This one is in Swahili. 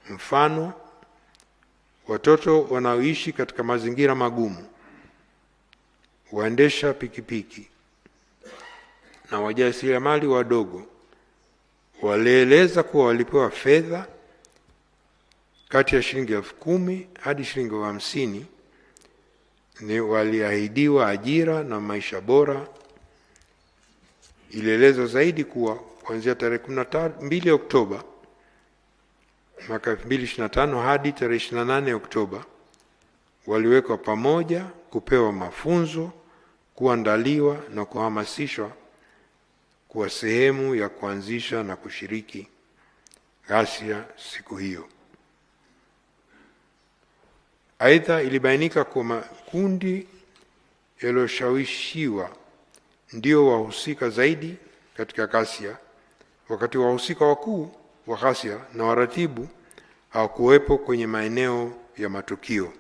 Mfano, watoto wanaoishi katika mazingira magumu, waendesha pikipiki na wajasiriamali wadogo walieleza kuwa walipewa fedha kati ya shilingi 10,000 hadi shilingi 50,000, ni waliahidiwa ajira na maisha bora. Ilielezwa zaidi kuwa kuanzia tarehe 12 Oktoba mwaka 2025 hadi tarehe 28 Oktoba waliwekwa pamoja kupewa mafunzo, kuandaliwa na kuhamasishwa kuwa sehemu ya kuanzisha na kushiriki ghasia siku hiyo. Aidha, ilibainika kwa makundi yaliyoshawishiwa ndio wahusika zaidi katika ghasia, wakati wahusika wakuu wa ghasia na waratibu hawakuwepo kwenye maeneo ya matukio.